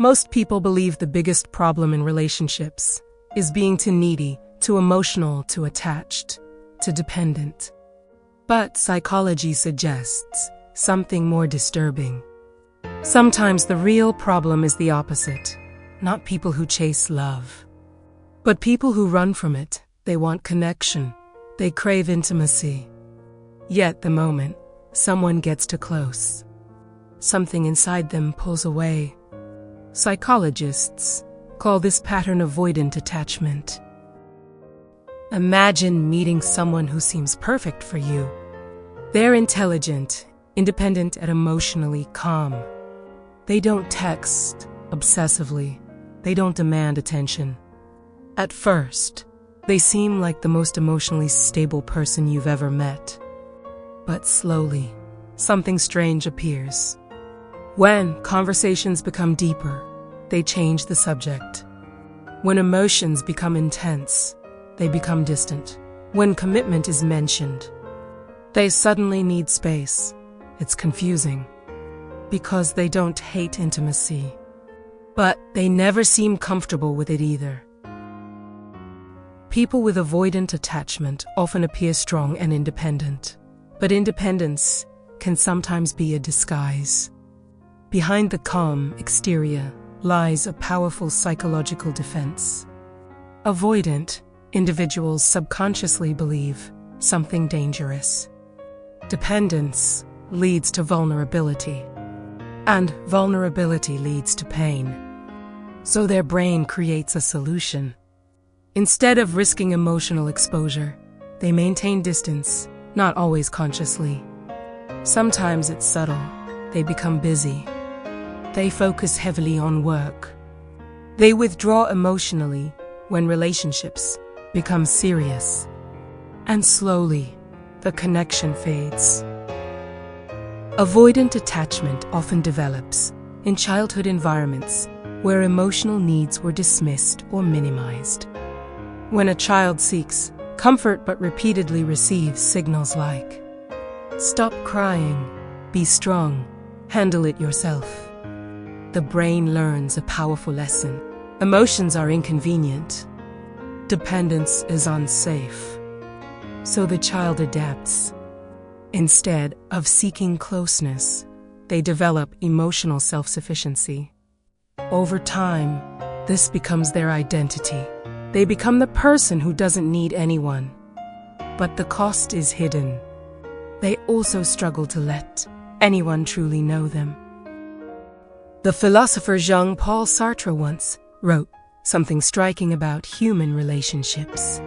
Most people believe the biggest problem in relationships is being too needy, too emotional, too attached, too dependent. But psychology suggests something more disturbing. Sometimes the real problem is the opposite, not people who chase love, but people who run from it. They want connection, they crave intimacy. Yet the moment someone gets too close, something inside them pulls away. Psychologists call this pattern avoidant attachment. Imagine meeting someone who seems perfect for you. They're intelligent, independent, and emotionally calm. They don't text obsessively. They don't demand attention. At first, they seem like the most emotionally stable person you've ever met. But slowly, something strange appears. When conversations become deeper, they change the subject. When emotions become intense, they become distant. When commitment is mentioned, they suddenly need space. It's confusing, because they don't hate intimacy, but they never seem comfortable with it either. People with avoidant attachment often appear strong and independent, but independence can sometimes be a disguise. Behind the calm exterior lies a powerful psychological defense. Avoidant individuals subconsciously believe something dangerous. Dependence leads to vulnerability, and vulnerability leads to pain. So their brain creates a solution. Instead of risking emotional exposure, they maintain distance, not always consciously. Sometimes it's subtle. They become busy. They focus heavily on work. They withdraw emotionally when relationships become serious. And slowly, the connection fades. Avoidant attachment often develops in childhood environments where emotional needs were dismissed or minimized. When a child seeks comfort but repeatedly receives signals like, "Stop crying, be strong, handle it yourself," the brain learns a powerful lesson. Emotions are inconvenient. Dependence is unsafe. So the child adapts. Instead of seeking closeness, they develop emotional self-sufficiency. Over time, this becomes their identity. They become the person who doesn't need anyone. But the cost is hidden. They also struggle to let anyone truly know them. The philosopher Jean-Paul Sartre once wrote something striking about human relationships.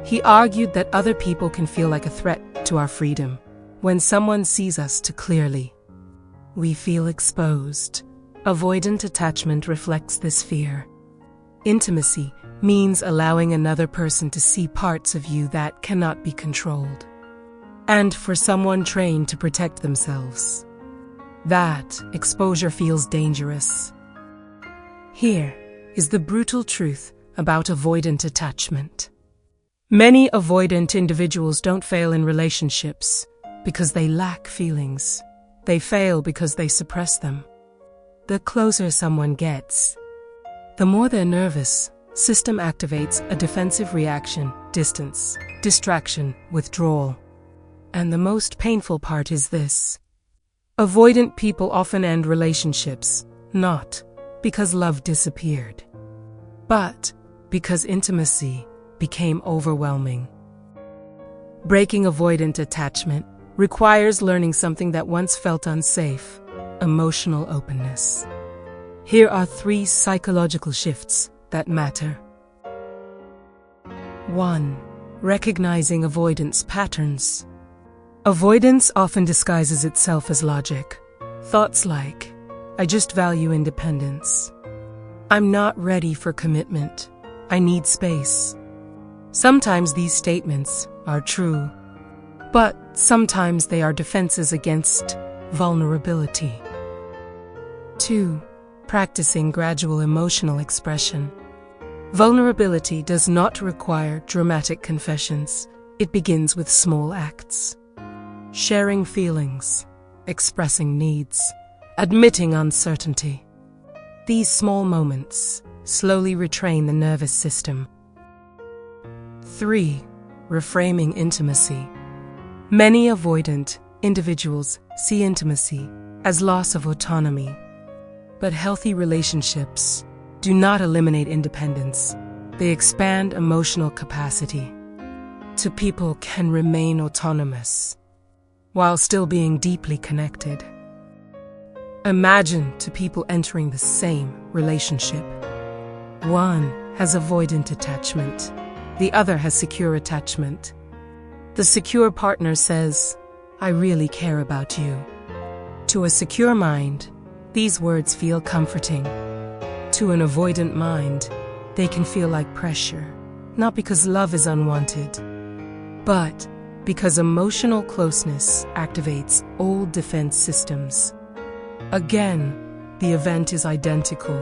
He argued that other people can feel like a threat to our freedom. When someone sees us too clearly, we feel exposed. Avoidant attachment reflects this fear. Intimacy means allowing another person to see parts of you that cannot be controlled. And for someone trained to protect themselves, that exposure feels dangerous. Here is the brutal truth about avoidant attachment. Many avoidant individuals don't fail in relationships because they lack feelings. They fail because they suppress them. The closer someone gets, the more their nervous system activates a defensive reaction: distance, distraction, withdrawal. And the most painful part is this: avoidant people often end relationships, not because love disappeared, but because intimacy became overwhelming. Breaking avoidant attachment requires learning something that once felt unsafe: emotional openness. Here are 3 psychological shifts that matter. 1. Recognizing avoidance patterns. Avoidance often disguises itself as logic. Thoughts like, "I just value independence," "I'm not ready for commitment," "I need space." Sometimes these statements are true, but sometimes they are defenses against vulnerability. 2. Practicing gradual emotional expression. Vulnerability does not require dramatic confessions. It begins with small acts. Sharing feelings, expressing needs, admitting uncertainty. These small moments slowly retrain the nervous system. 3. Reframing intimacy. Many avoidant individuals see intimacy as loss of autonomy, but healthy relationships do not eliminate independence. They expand emotional capacity. Two people can remain autonomous while still being deeply connected. Imagine two people entering the same relationship. One has avoidant attachment. The other has secure attachment. The secure partner says, "I really care about you." To a secure mind, these words feel comforting. To an avoidant mind, they can feel like pressure, not because love is unwanted, but because emotional closeness activates old defense systems. Again, the event is identical,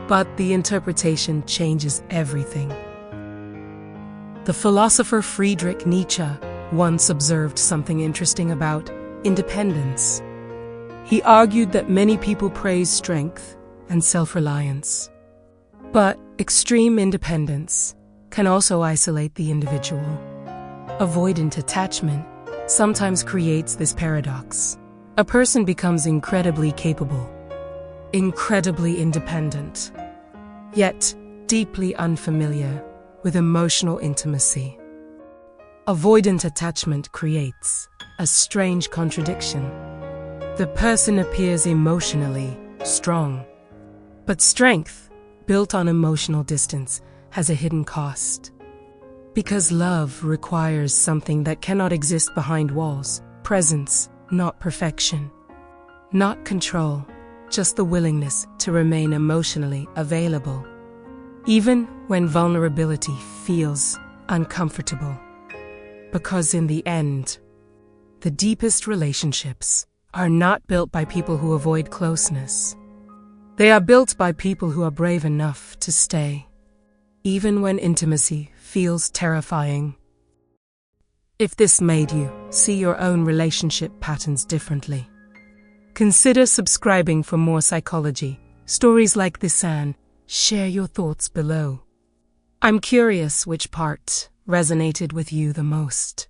but the interpretation changes everything. The philosopher Friedrich Nietzsche once observed something interesting about independence. He argued that many people praise strength and self-reliance, but extreme independence can also isolate the individual. Avoidant attachment sometimes creates this paradox. A person becomes incredibly capable, incredibly independent, yet deeply unfamiliar with emotional intimacy. Avoidant attachment creates a strange contradiction. The person appears emotionally strong, but strength built on emotional distance has a hidden cost. Because love requires something that cannot exist behind walls: presence, not perfection, not control, just the willingness to remain emotionally available, even when vulnerability feels uncomfortable. Because in the end, the deepest relationships are not built by people who avoid closeness. They are built by people who are brave enough to stay, even when intimacy feels terrifying. If this made you see your own relationship patterns differently, consider subscribing for more psychology stories like this and share your thoughts below. I'm curious which part resonated with you the most.